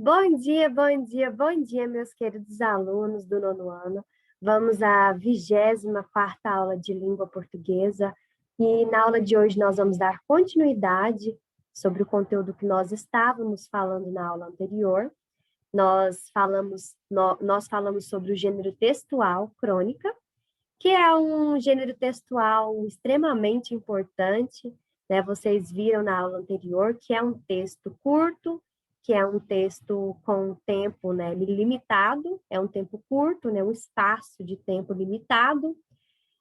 Bom dia, bom dia, bom dia, meus queridos alunos do nono ano. Vamos à 24ª aula de língua portuguesa e na aula de hoje nós vamos dar continuidade sobre o conteúdo que nós estávamos falando na aula anterior. Nós falamos sobre o gênero textual crônica, que é um gênero textual extremamente importante, né? Vocês viram na aula anterior que é um texto curto, que é um texto com tempo, né, limitado, é um tempo curto, né, um espaço de tempo limitado,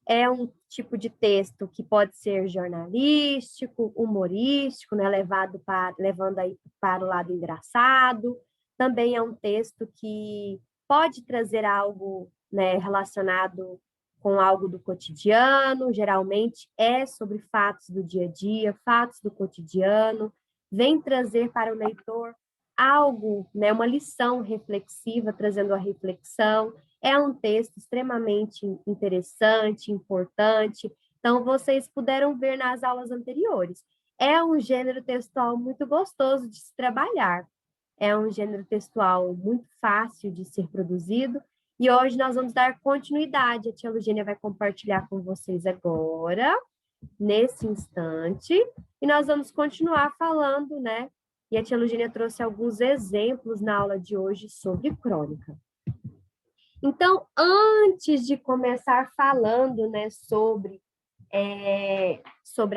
é um tipo de texto que pode ser jornalístico, humorístico, né, levando aí para o lado engraçado. Também é um texto que pode trazer algo, né, relacionado com algo do cotidiano, geralmente é sobre fatos do dia a dia, fatos do cotidiano, vem trazer para o leitor algo, né, uma lição reflexiva, trazendo a reflexão. É um texto extremamente interessante, importante. Então, vocês puderam ver nas aulas anteriores. É um gênero textual muito gostoso de se trabalhar. É um gênero textual muito fácil de ser produzido. E hoje nós vamos dar continuidade. A tia Lugênia vai compartilhar com vocês agora, nesse instante. E nós vamos continuar falando, né? E a tia Lugênia trouxe alguns exemplos na aula de hoje sobre crônica. Então, antes de começar falando, né, sobre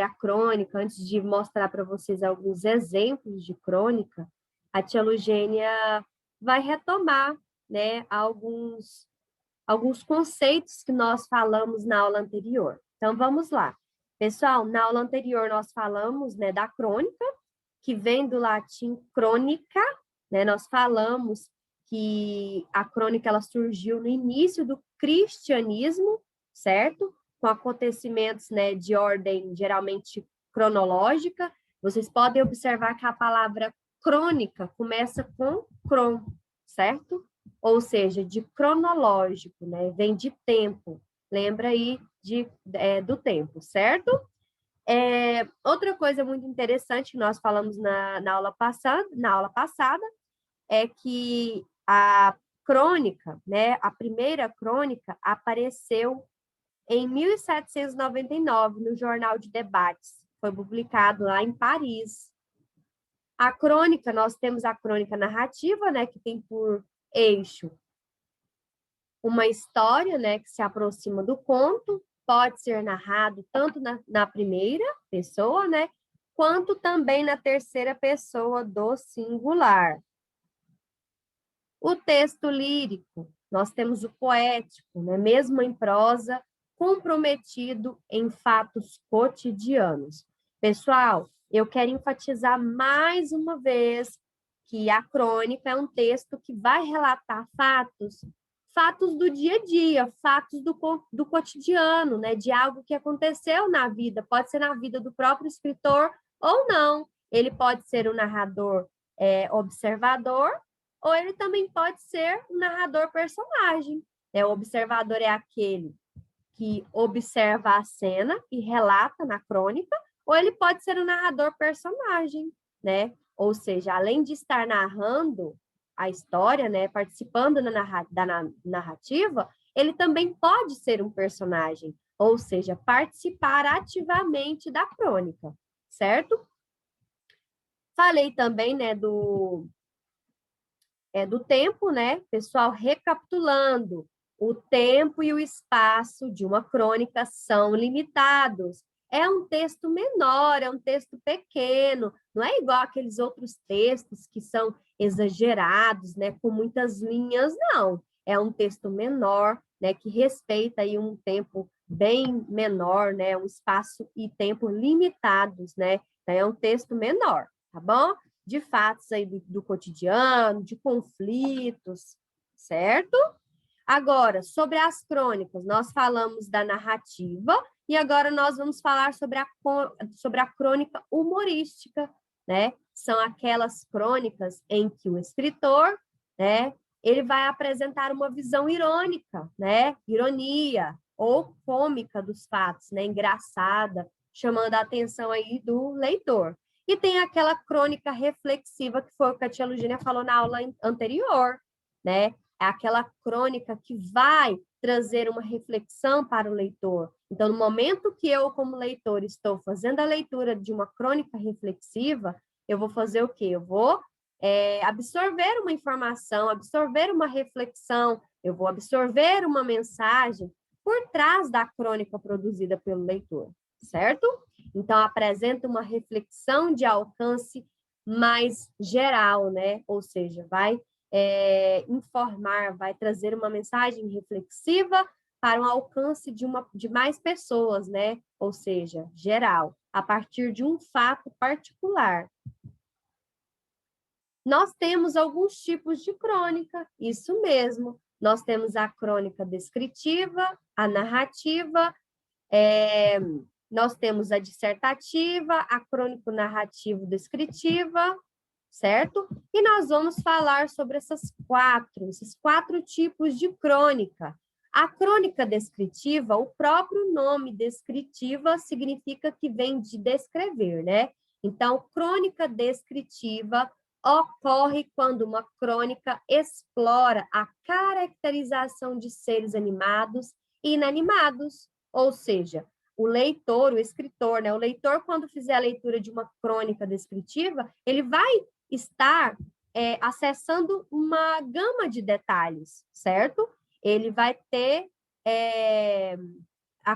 a crônica, antes de mostrar para vocês alguns exemplos de crônica, a tia Lugênia vai retomar, né, alguns conceitos que nós falamos na aula anterior. Então, vamos lá. Pessoal, na aula anterior nós falamos, né, da crônica, que vem do latim crônica, né? Nós falamos que a crônica ela surgiu no início do cristianismo, certo? Com acontecimentos, né, de ordem geralmente cronológica. Vocês podem observar que a palavra crônica começa com cron, certo? Ou seja, de cronológico, né? Vem de tempo. Lembra aí do tempo, certo? Outra coisa muito interessante que nós falamos na aula passada é que a crônica, né, a primeira crônica apareceu em 1799 no Jornal de Debates. Foi publicado lá em Paris. A crônica, nós temos a crônica narrativa, né, que tem por eixo uma história, né, que se aproxima do conto, pode ser narrado tanto na primeira pessoa, né, quanto também na terceira pessoa do singular. O texto lírico, nós temos o poético, né, mesmo em prosa, comprometido em fatos cotidianos. Pessoal, eu quero enfatizar mais uma vez que a crônica é um texto que vai relatar fatos do dia a dia, fatos do cotidiano, né, de algo que aconteceu na vida, pode ser na vida do próprio escritor ou não. Ele pode ser um narrador observador, ou ele também pode ser um narrador personagem. O observador é aquele que observa a cena e relata na crônica, ou ele pode ser um narrador personagem, né? Ou seja, além de estar narrando a história, né, participando da narrativa, ele também pode ser um personagem, ou seja, participar ativamente da crônica, certo? Falei também, né, do tempo, né? Pessoal, recapitulando, o tempo e o espaço de uma crônica são limitados. É um texto menor, é um texto pequeno, não é igual aqueles outros textos que são exagerados, né, com muitas linhas, não. É um texto menor, né, que respeita aí um tempo bem menor, né, um espaço e tempo limitados, né? Então, é um texto menor, tá bom? De fatos aí do cotidiano, de conflitos, certo? Agora, sobre as crônicas, nós falamos da narrativa e agora nós vamos falar sobre a crônica humorística, né? São aquelas crônicas em que o escritor, né, ele vai apresentar uma visão irônica, né? Ironia ou cômica dos fatos, né? Engraçada, chamando a atenção aí do leitor. E tem aquela crônica reflexiva, que foi o que a tia Lugênia falou na aula anterior, né? É aquela crônica que vai trazer uma reflexão para o leitor. Então, no momento que eu, como leitor, estou fazendo a leitura de uma crônica reflexiva, eu vou fazer o quê? Eu vou absorver uma informação, absorver uma reflexão, eu vou absorver uma mensagem por trás da crônica produzida pelo leitor, certo? Então, apresenta uma reflexão de alcance mais geral, né? Ou seja, vai informar, vai trazer uma mensagem reflexiva para um alcance de mais pessoas, né? Ou seja, geral, a partir de um fato particular. Nós temos alguns tipos de crônica, isso mesmo. Nós temos a crônica descritiva, a narrativa, nós temos a dissertativa, a crônico-narrativo-descritiva, certo? E nós vamos falar sobre esses quatro tipos de crônica. A crônica descritiva, o próprio nome descritiva significa que vem de descrever, né? Então, crônica descritiva ocorre quando uma crônica explora a caracterização de seres animados e inanimados, ou seja, o leitor, o escritor, né? O leitor, quando fizer a leitura de uma crônica descritiva, ele vai estar acessando uma gama de detalhes, certo? Ele vai ter,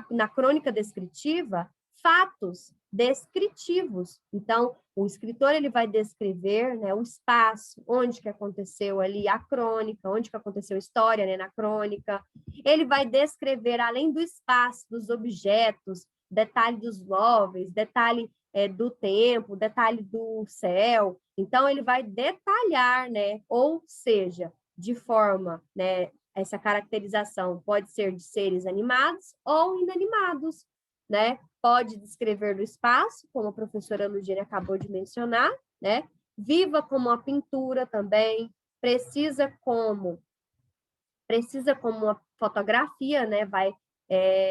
na crônica descritiva, fatos descritivos. Então, o escritor ele vai descrever, né, o espaço, onde que aconteceu ali a crônica, onde que aconteceu a história, né, na crônica. Ele vai descrever, além do espaço, dos objetos, detalhe dos móveis, detalhe do tempo, detalhe do céu. Então, ele vai detalhar, né, ou seja, de forma, né, essa caracterização pode ser de seres animados ou inanimados, né? Pode descrever do espaço, como a professora Lugênia acabou de mencionar, né? Viva como uma pintura também, precisa como uma fotografia, né? Vai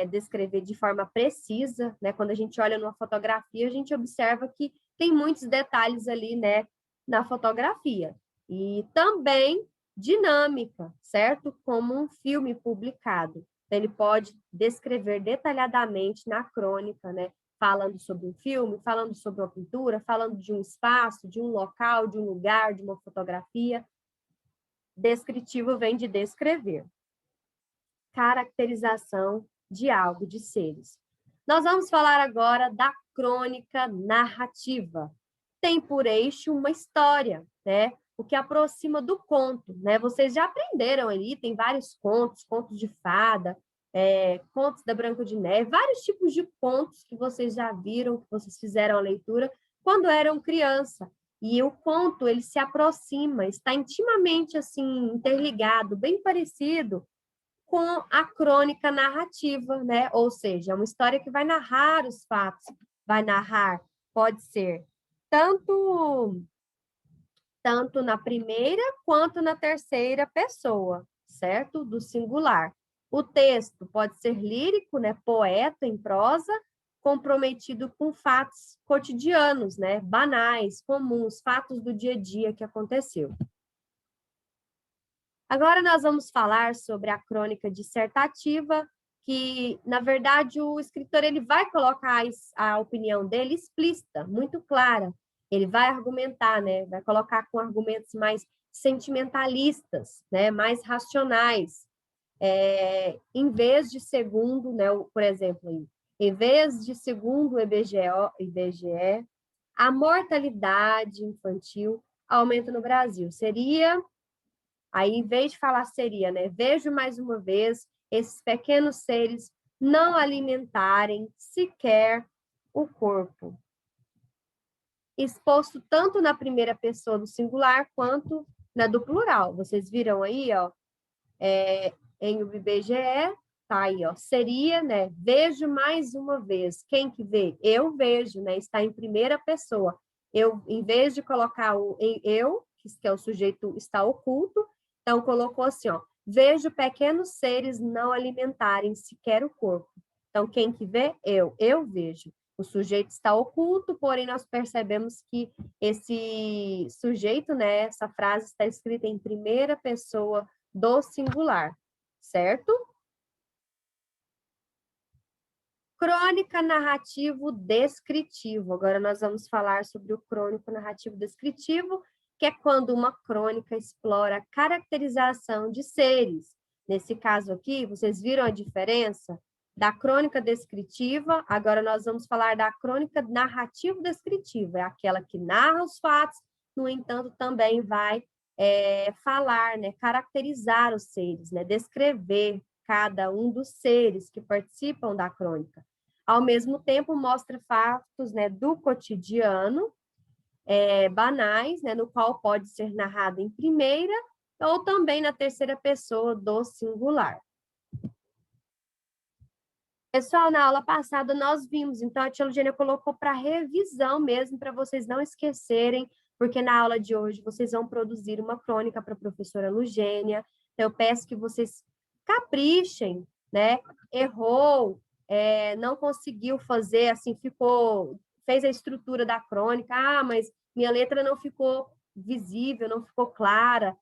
descrever de forma precisa, né? Quando a gente olha numa fotografia, a gente observa que tem muitos detalhes ali, né? Na fotografia. E também dinâmica, certo? Como um filme publicado. Ele pode descrever detalhadamente na crônica, né? Falando sobre um filme, falando sobre uma pintura, falando de um espaço, de um local, de um lugar, de uma fotografia. Descritivo vem de descrever. Caracterização de algo, de seres. Nós vamos falar agora da crônica narrativa. Tem por eixo uma história, né? O que aproxima do conto, né? Vocês já aprenderam ali, tem vários contos, contos de fada, contos da Branca de Neve, vários tipos de contos que vocês já viram, que vocês fizeram a leitura quando eram criança. E o conto, ele se aproxima, está intimamente assim interligado, bem parecido com a crônica narrativa, né? Ou seja, é uma história que vai narrar os fatos, vai narrar, pode ser tanto na primeira quanto na terceira pessoa, certo? Do singular. O texto pode ser lírico, né? Poeta em prosa, comprometido com fatos cotidianos, né? Banais, comuns, fatos do dia a dia que aconteceu. Agora nós vamos falar sobre a crônica dissertativa, que, na verdade, o escritor ele vai colocar a opinião dele explícita, muito clara. Ele vai argumentar, né? Vai colocar com argumentos mais sentimentalistas, né? Mais racionais. Em vez de segundo, né? Por exemplo, em vez de segundo o IBGE, a mortalidade infantil aumenta no Brasil. Seria... Aí, em vez de falar seria, né? Vejo mais uma vez esses pequenos seres não alimentarem sequer o corpo. Exposto tanto na primeira pessoa do singular quanto na do plural. Vocês viram aí, ó, em o IBGE, tá aí, ó, seria, né? Vejo mais uma vez. Quem que vê? Eu vejo, né? Está em primeira pessoa. Eu, em vez de colocar o em eu, que é o sujeito está oculto, então, colocou assim, ó, vejo pequenos seres não alimentarem sequer o corpo. Então, quem que vê? Eu vejo. O sujeito está oculto, porém nós percebemos que esse sujeito, né, essa frase está escrita em primeira pessoa do singular, certo? Crônica narrativo descritivo. Agora nós vamos falar sobre o crônico narrativo descritivo, que é quando uma crônica explora a caracterização de seres. Nesse caso aqui, vocês viram a diferença da crônica descritiva? Agora nós vamos falar da crônica narrativo descritiva, é aquela que narra os fatos, no entanto, também vai falar, né, caracterizar os seres, né, descrever cada um dos seres que participam da crônica. Ao mesmo tempo, mostra fatos, né, do cotidiano, banais, né, no qual pode ser narrado em primeira ou também na terceira pessoa do singular. Pessoal, na aula passada nós vimos, então a tia Lugênia colocou para revisão mesmo, para vocês não esquecerem, porque na aula de hoje vocês vão produzir uma crônica para a professora Lugênia. Então, eu peço que vocês caprichem, né? Errou, não conseguiu fazer, assim, fez a estrutura da crônica, mas minha letra não ficou visível, não ficou clara,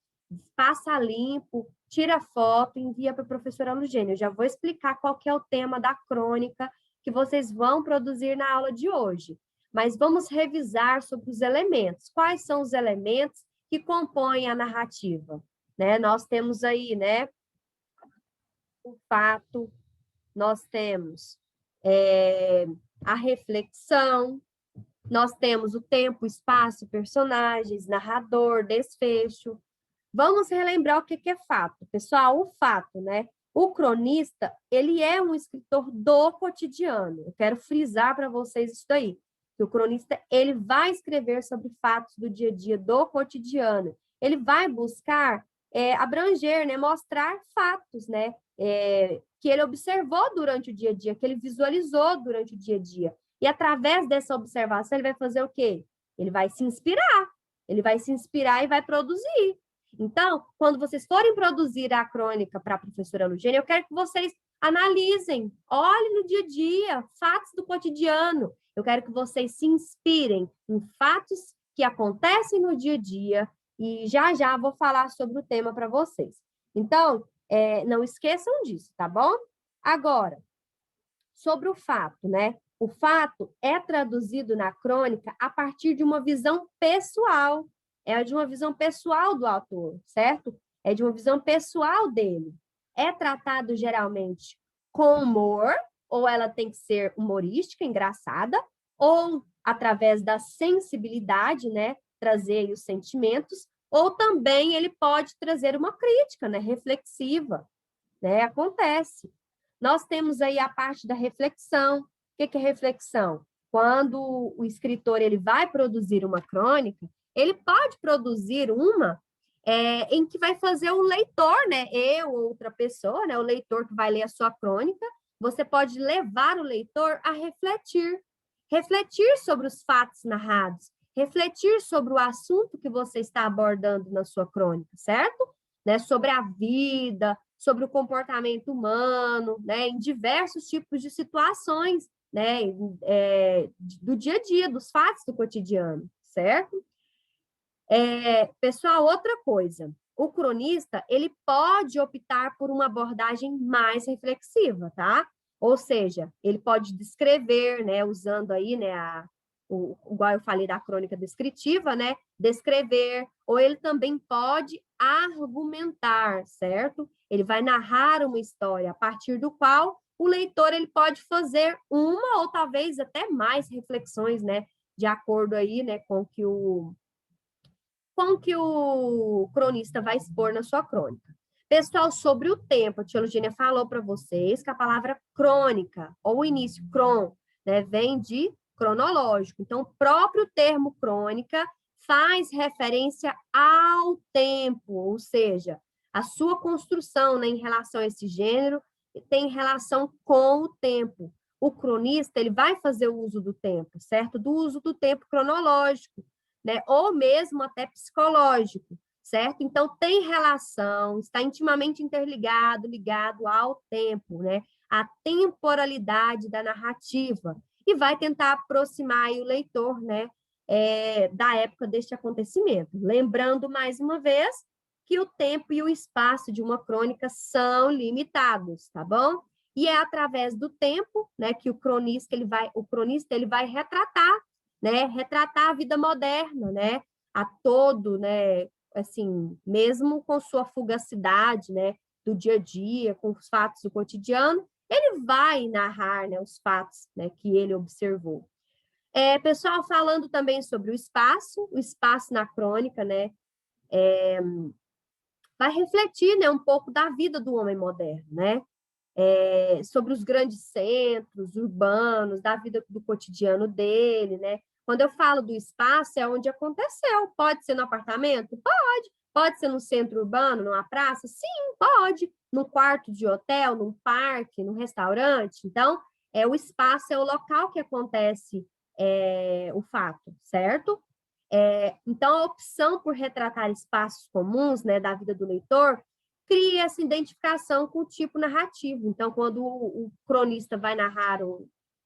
passa limpo, tira foto e envia para a professora Lugênia. Eu já vou explicar qual que é o tema da crônica que vocês vão produzir na aula de hoje. Mas vamos revisar sobre os elementos. Quais são os elementos que compõem a narrativa? Né? Nós temos aí, né, o fato, nós temos a reflexão, nós temos o tempo, espaço, personagens, narrador, desfecho. Vamos relembrar o que é fato. Pessoal, o fato, né? O cronista, ele é um escritor do cotidiano. Eu quero frisar para vocês isso daí. Que o cronista, ele vai escrever sobre fatos do dia a dia, do cotidiano. Ele vai buscar abranger, né? Mostrar fatos, né? Que ele observou durante o dia a dia, que ele visualizou durante o dia a dia. E através dessa observação, ele vai fazer o quê? Ele vai se inspirar. Ele vai se inspirar e vai produzir. Então, quando vocês forem produzir a crônica para a professora Lugênia, eu quero que vocês analisem, olhem no dia a dia, fatos do cotidiano. Eu quero que vocês se inspirem em fatos que acontecem no dia a dia e já vou falar sobre o tema para vocês. Então, não esqueçam disso, tá bom? Agora, sobre o fato, né? O fato é traduzido na crônica a partir de uma visão pessoal. É de uma visão pessoal do autor, certo? É de uma visão pessoal dele. É tratado geralmente com humor, ou ela tem que ser humorística, engraçada, ou através da sensibilidade, né? Trazer aí os sentimentos, ou também ele pode trazer uma crítica, né? Reflexiva, né? Acontece. Nós temos aí a parte da reflexão. O que é reflexão? Quando o escritor ele vai produzir uma crônica, ele pode produzir uma em que vai fazer o leitor, né? Eu ou outra pessoa, né? O leitor que vai ler a sua crônica, você pode levar o leitor a refletir. Refletir sobre os fatos narrados, refletir sobre o assunto que você está abordando na sua crônica, certo? Né? Sobre a vida, sobre o comportamento humano, né? Em diversos tipos de situações, né? Do dia a dia, dos fatos do cotidiano, certo? Pessoal, outra coisa, o cronista, ele pode optar por uma abordagem mais reflexiva, tá? Ou seja, ele pode descrever, né, usando aí, né, igual eu falei da crônica descritiva, né, descrever, ou ele também pode argumentar, certo? Ele vai narrar uma história a partir do qual o leitor ele pode fazer uma ou talvez até mais reflexões, né, de acordo aí, né, com que o cronista vai expor na sua crônica. Pessoal, sobre o tempo, a tia Eugênia falou para vocês que a palavra crônica, ou o início cron, né, vem de cronológico. Então, o próprio termo crônica faz referência ao tempo, ou seja, a sua construção, né, em relação a esse gênero tem relação com o tempo. O cronista ele vai fazer o uso do tempo, certo? Do uso do tempo cronológico, né? Ou mesmo até psicológico, certo? Então, tem relação, está intimamente interligado, ligado ao tempo, né? A temporalidade da narrativa. e vai tentar aproximar aí o leitor, né, da época deste acontecimento. Lembrando, mais uma vez, que o tempo e o espaço de uma crônica são limitados, tá bom? E é através do tempo, né, que o cronista ele vai retratar, né, retratar a vida moderna, né, a todo, né, assim, mesmo com sua fugacidade, né, do dia a dia, com os fatos do cotidiano, ele vai narrar, né, os fatos, né, que ele observou. Pessoal, falando também sobre o espaço na crônica, né, vai refletir, né, um pouco da vida do homem moderno, né, sobre os grandes centros urbanos, da vida do cotidiano dele, né. Quando eu falo do espaço, é onde aconteceu. Pode ser no apartamento? Pode ser no centro urbano, numa praça? Sim, pode. Num quarto de hotel, num parque, num restaurante. Então, o espaço é o local que acontece o fato, certo? Então, a opção por retratar espaços comuns, né, da vida do leitor cria essa identificação com o tipo narrativo. Então, quando o cronista vai narrar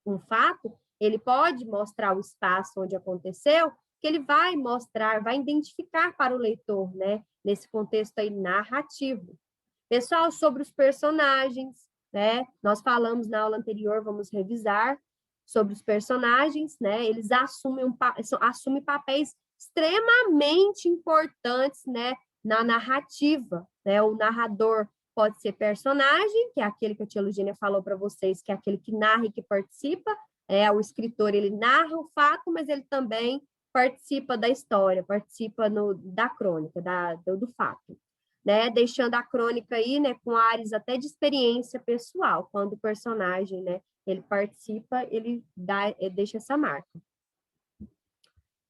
um fato, ele pode mostrar o espaço onde aconteceu, que ele vai mostrar, vai identificar para o leitor, né, nesse contexto aí narrativo. Pessoal, sobre os personagens, né, nós falamos na aula anterior, vamos revisar sobre os personagens, né, eles assumem papéis extremamente importantes, né, na narrativa, né, o narrador pode ser personagem, que é aquele que a tia Lugênia falou para vocês, que é aquele que narra e que participa, o escritor, ele narra o fato, mas ele também participa da história, participa da crônica, do fato, né, deixando a crônica aí, né, com áreas até de experiência pessoal, quando o personagem, né, ele participa, ele deixa essa marca.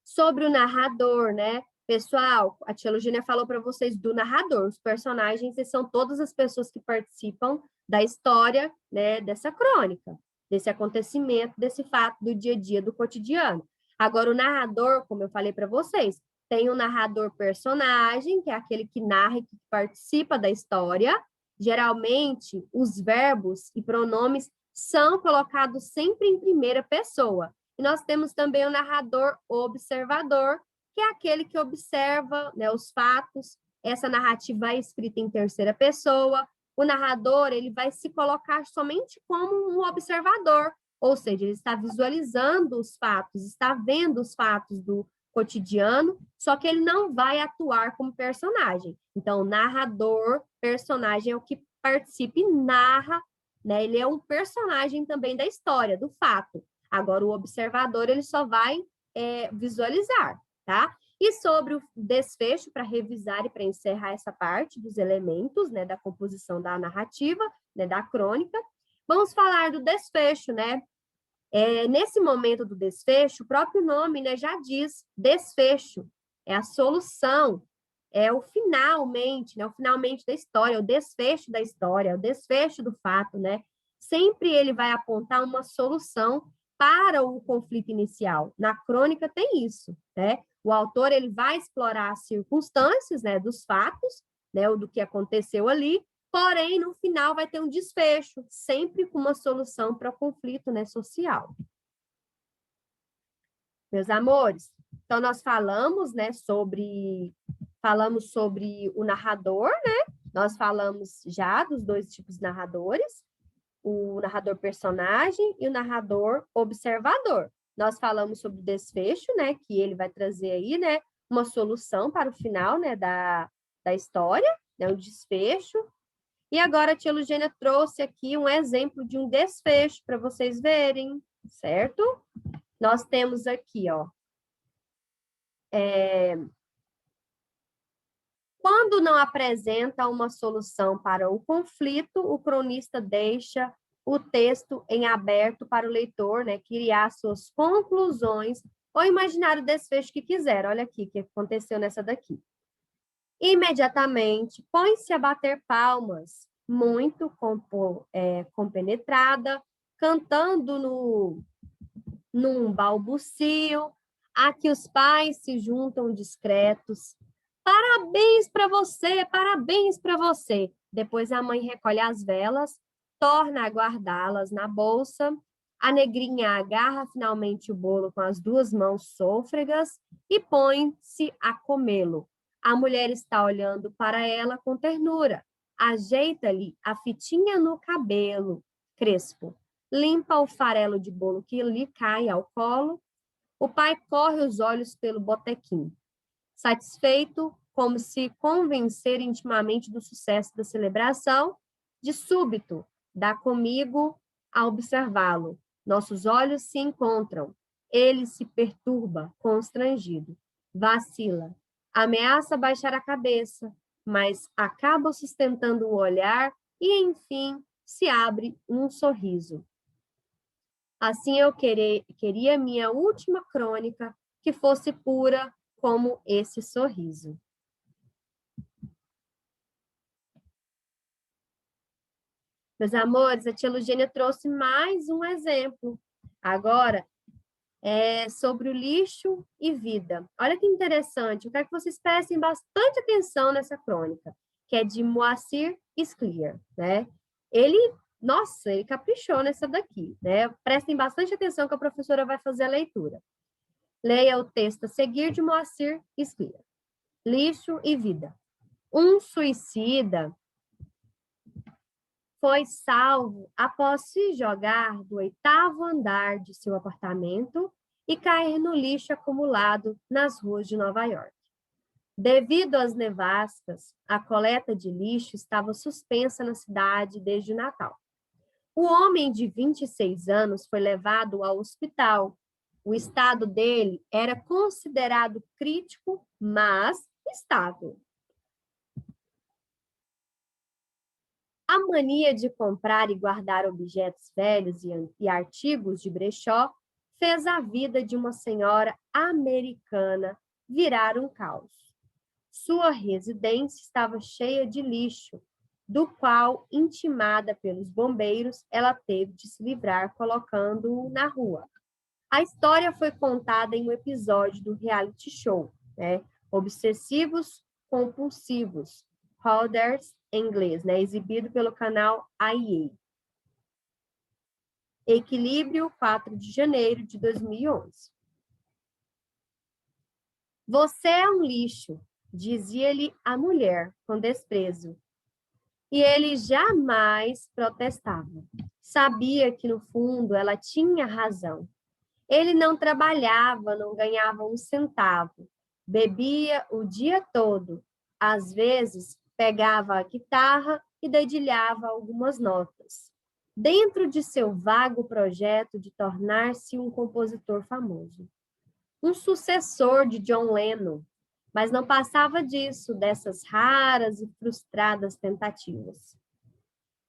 Sobre o narrador, né, pessoal, a tia Lugênia falou para vocês do narrador, os personagens são todas as pessoas que participam da história, né, dessa crônica, desse acontecimento, desse fato do dia a dia, do cotidiano. Agora, o narrador, como eu falei para vocês, tem o narrador personagem, que é aquele que narra e que participa da história. Geralmente, os verbos e pronomes são colocados sempre em primeira pessoa. E nós temos também o narrador observador, que é aquele que observa, né, os fatos. Essa narrativa é escrita em terceira pessoa. O narrador, ele vai se colocar somente como um observador, ou seja, ele está visualizando os fatos, está vendo os fatos do cotidiano, só que ele não vai atuar como personagem. Então, narrador, personagem é o que participa e narra, né? Ele é um personagem também da história, do fato. Agora, o observador, ele só vai visualizar, tá? E sobre o desfecho, para revisar e para encerrar essa parte dos elementos, né, da composição da narrativa, né, da crônica, vamos falar do desfecho, né? Nesse momento do desfecho, o próprio nome, né, já diz desfecho, é a solução, é o finalmente, né, o finalmente da história, o desfecho da história, o desfecho do fato, né? Sempre ele vai apontar uma solução para o conflito inicial. Na crônica tem isso, né? O autor ele vai explorar as circunstâncias, né, dos fatos, né, ou do que aconteceu ali, porém, no final vai ter um desfecho, sempre com uma solução para o conflito, né, social. Meus amores, então nós falamos, né, sobre o narrador, né? Nós falamos já dos dois tipos de narradores, o narrador personagem e o narrador observador. Nós falamos sobre o desfecho, né, que ele vai trazer aí, né, uma solução para o final, né, da história, né, um desfecho. E agora a tia Lugênia trouxe aqui um exemplo de um desfecho para vocês verem, certo? Nós temos aqui, ó, quando não apresenta uma solução para o conflito, o cronista deixa o texto em aberto para o leitor, né, criar suas conclusões ou imaginar o desfecho que quiser. Olha aqui o que aconteceu nessa daqui. Imediatamente, põe-se a bater palmas, muito compenetrada, cantando num balbucio, a que os pais se juntam discretos. Parabéns para você, parabéns para você. Depois a mãe recolhe as velas, torna a guardá-las na bolsa, A negrinha agarra finalmente o bolo com as duas mãos sôfregas e põe-se a comê-lo. A mulher está olhando para ela com ternura. Ajeita-lhe a fitinha no cabelo crespo. Limpa o farelo de bolo que lhe cai ao colo. O pai corre os olhos pelo botequim. Satisfeito, como se convencer intimamente do sucesso da celebração, de súbito, dá comigo a observá-lo. Nossos olhos se encontram. Ele se perturba, constrangido. Vacila. Ameaça baixar a cabeça, mas acaba sustentando o olhar e, enfim, se abre um sorriso. Assim eu queria minha última crônica que fosse pura como esse sorriso. Meus amores, a tia Lugênia trouxe mais um exemplo. Agora, é sobre o lixo e vida. Olha que interessante, eu quero que vocês prestem bastante atenção nessa crônica, que é de Moacir Scliar, né? Nossa, ele caprichou nessa daqui, né? Prestem bastante atenção que a professora vai fazer a leitura. Leia o texto a seguir de Moacir Scliar. Lixo e vida. Um suicida foi salvo após se jogar do 8º andar de seu apartamento e cair no lixo acumulado nas ruas de Nova York. Devido às nevascas, a coleta de lixo estava suspensa na cidade desde o Natal. O homem de 26 anos foi levado ao hospital. O estado dele era considerado crítico, mas estável. A mania de comprar e guardar objetos velhos e artigos de brechó fez a vida de uma senhora americana virar um caos. Sua residência estava cheia de lixo, do qual, intimada pelos bombeiros, ela teve de se livrar colocando-o na rua. A história foi contada em um episódio do reality show, né? Obsessivos Compulsivos, Hoarders em inglês, né? Exibido pelo canal IA. Equilíbrio, 4 de janeiro de 2011. Você é um lixo, dizia-lhe a mulher com desprezo. E ele jamais protestava. Sabia que, no fundo, ela tinha razão. Ele não trabalhava, não ganhava um centavo. Bebia o dia todo. Às vezes, pegava a guitarra e dedilhava algumas notas. Dentro de seu vago projeto de tornar-se um compositor famoso. Um sucessor de John Lennon, mas não passava disso, dessas raras e frustradas tentativas.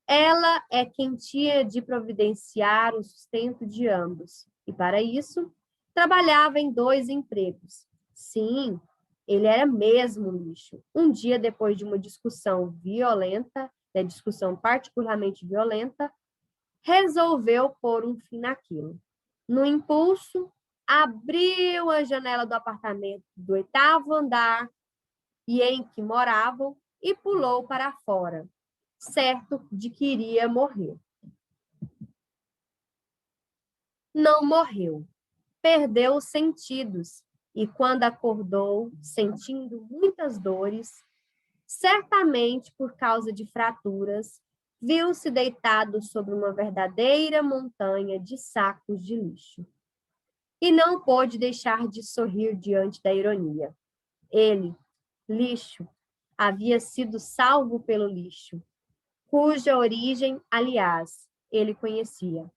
Ela é quem tinha de providenciar o sustento de ambos, e para isso, trabalhava em 2 empregos. Sim, ele era mesmo lixo. Um dia, depois de uma discussão violenta, discussão particularmente violenta, resolveu pôr um fim naquilo. No impulso, abriu a janela do apartamento do 8º andar e em que moravam e pulou para fora, certo de que iria morrer. Não morreu. Perdeu os sentidos e quando acordou, sentindo muitas dores, certamente por causa de fraturas, viu-se deitado sobre uma verdadeira montanha de sacos de lixo. E não pôde deixar de sorrir diante da ironia. Ele, lixo, havia sido salvo pelo lixo, cuja origem, aliás, ele conhecia.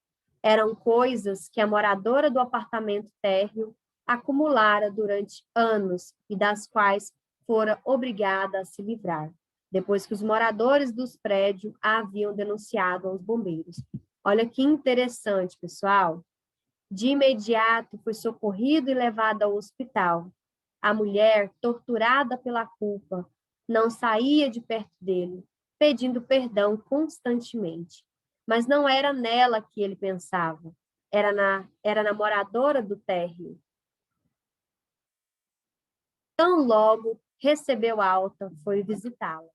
Eram coisas que a moradora do apartamento térreo acumulara durante anos e das quais fora obrigada a se livrar, depois que os moradores dos prédios a haviam denunciado aos bombeiros. Olha que interessante, pessoal. De imediato foi socorrido e levado ao hospital. A mulher, torturada pela culpa, não saía de perto dele, pedindo perdão constantemente. Mas não era nela que ele pensava, era na moradora do térreo. Tão logo recebeu alta, foi visitá-la.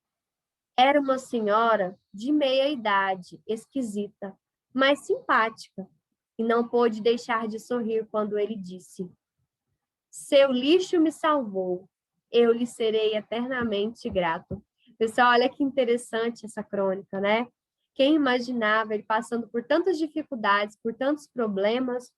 Era uma senhora de meia idade, esquisita, mas simpática. e não pôde deixar de sorrir quando ele disse: seu lixo me salvou, eu lhe serei eternamente grato. Pessoal, olha que interessante essa crônica, né? Quem imaginava ele passando por tantas dificuldades, por tantos problemas,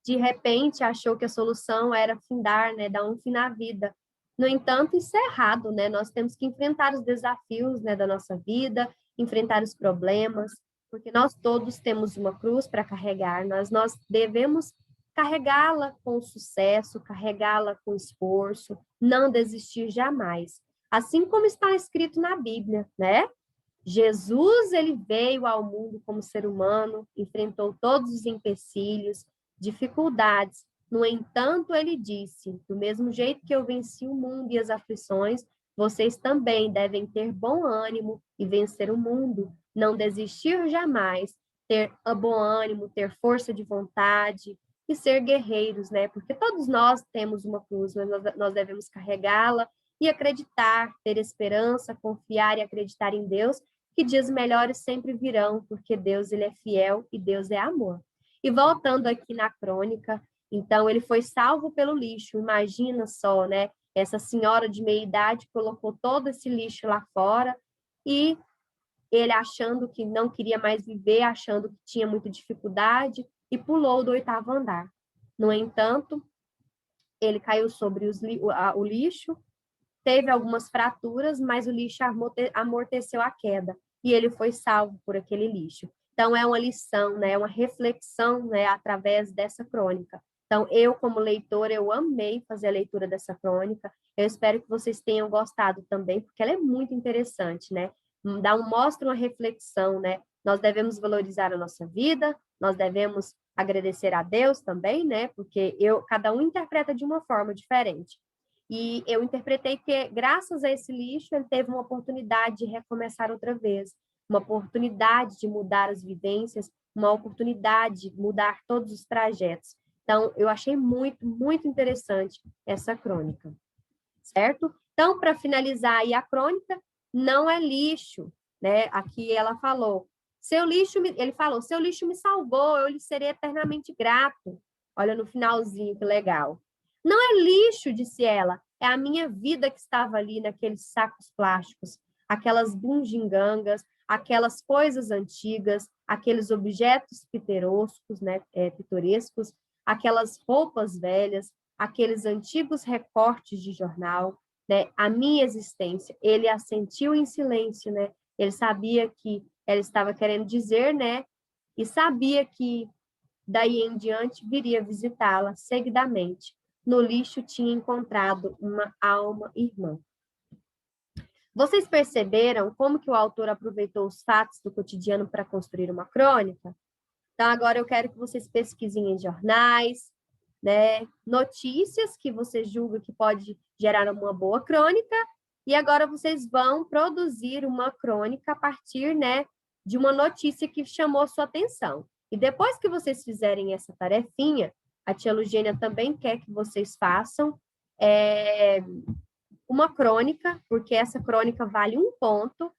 de repente achou que a solução era findar, né, dar um fim na vida. No entanto, isso é errado, né? Nós temos que enfrentar os desafios, né, da nossa vida, enfrentar os problemas, porque nós todos temos uma cruz para carregar, nós devemos carregá-la com sucesso, carregá-la com esforço, não desistir jamais. Assim como está escrito na Bíblia, né? Jesus, ele veio ao mundo como ser humano, enfrentou todos os empecilhos, dificuldades. No entanto, ele disse: do mesmo jeito que eu venci o mundo e as aflições, vocês também devem ter bom ânimo e vencer o mundo. Não desistir jamais, ter bom ânimo, ter força de vontade e ser guerreiros, né? Porque todos nós temos uma cruz, mas nós devemos carregá-la e acreditar, ter esperança, confiar e acreditar em Deus, que dias melhores sempre virão, porque Deus, ele é fiel e Deus é amor. E voltando aqui na crônica, então ele foi salvo pelo lixo, imagina só, né? Essa senhora de meia idade colocou todo esse lixo lá fora e ele achando que não queria mais viver, achando que tinha muita dificuldade e pulou do 8º andar. No entanto, ele caiu sobre o lixo, teve algumas fraturas, mas o lixo amorteceu a queda e ele foi salvo por aquele lixo. Então, é uma lição, né? Uma reflexão, né? Através dessa crônica. Então, eu, como leitora, eu amei fazer a leitura dessa crônica. Eu espero que vocês tenham gostado também, porque ela é muito interessante, né? Mostra uma reflexão, né? Nós devemos valorizar a nossa vida, nós devemos agradecer a Deus também, né? Porque cada um interpreta de uma forma diferente. E eu interpretei que, graças a esse lixo, ele teve uma oportunidade de recomeçar outra vez, uma oportunidade de mudar as vivências, uma oportunidade de mudar todos os trajetos. Então, eu achei muito, muito interessante essa crônica, certo? Então, para finalizar aí a crônica, não é lixo, né? Aqui ela falou, ele falou, seu lixo me salvou, eu lhe serei eternamente grato. Olha no finalzinho, que legal. Não é lixo, disse ela, é a minha vida que estava ali naqueles sacos plásticos, aquelas bungigangas, aquelas coisas antigas, aqueles objetos pitorescos, né, pitorescos, aquelas roupas velhas, aqueles antigos recortes de jornal, né, a minha existência. Ele assentiu em silêncio, né? Ele sabia que ela estava querendo dizer, né? E sabia que daí em diante viria visitá-la seguidamente. No lixo tinha encontrado uma alma irmã. Vocês perceberam como que o autor aproveitou os fatos do cotidiano para construir uma crônica? Então, agora eu quero que vocês pesquisem em jornais, né, notícias que você julga que pode gerar uma boa crônica, e agora vocês vão produzir uma crônica a partir, né, de uma notícia que chamou sua atenção. E depois que vocês fizerem essa tarefinha, a tia Lugênia também quer que vocês façam uma crônica, porque essa crônica vale 1 ponto,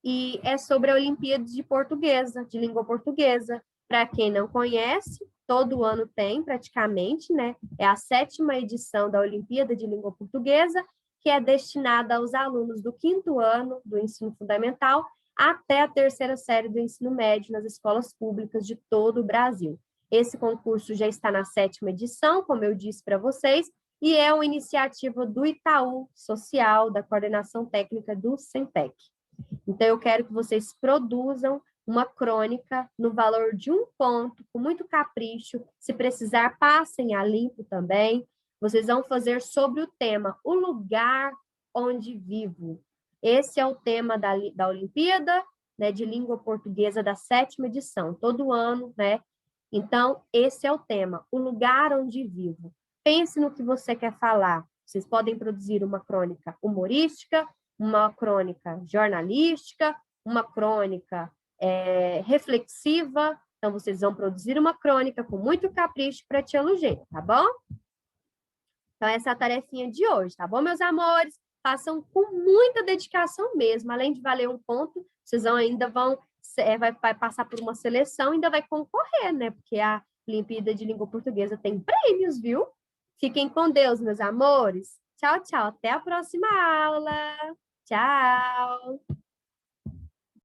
e é sobre a Olimpíada de Portuguesa, de língua portuguesa. Para quem não conhece, todo ano tem praticamente, né? É a 7ª edição da Olimpíada de Língua Portuguesa, que é destinada aos alunos do 5º ano do ensino fundamental até a 3ª série do ensino médio nas escolas públicas de todo o Brasil. Esse concurso já está na 7ª edição, como eu disse para vocês, e é uma iniciativa do Itaú Social, da coordenação técnica do SENTEC. Então, eu quero que vocês produzam uma crônica no valor de 1 ponto, com muito capricho. Se precisar, passem a limpo também. Vocês vão fazer sobre o tema O Lugar Onde Vivo. Esse é o tema da Olimpíada, né, de Língua Portuguesa da 7ª edição, todo ano, né? Então, esse é o tema, O Lugar Onde Vivo. Pense no que você quer falar. Vocês podem produzir uma crônica humorística, uma crônica jornalística, uma crônica reflexiva. Então, vocês vão produzir uma crônica com muito capricho para a tia Lugênia, tá bom? Então, essa é a tarefinha de hoje, tá bom, meus amores? Façam com muita dedicação mesmo. Além de valer 1 ponto, vocês ainda vão vai passar por uma seleção e ainda vai concorrer, né? Porque a Olimpíada de Língua Portuguesa tem prêmios, viu? Fiquem com Deus, meus amores. Tchau, tchau. Até a próxima aula. Tchau.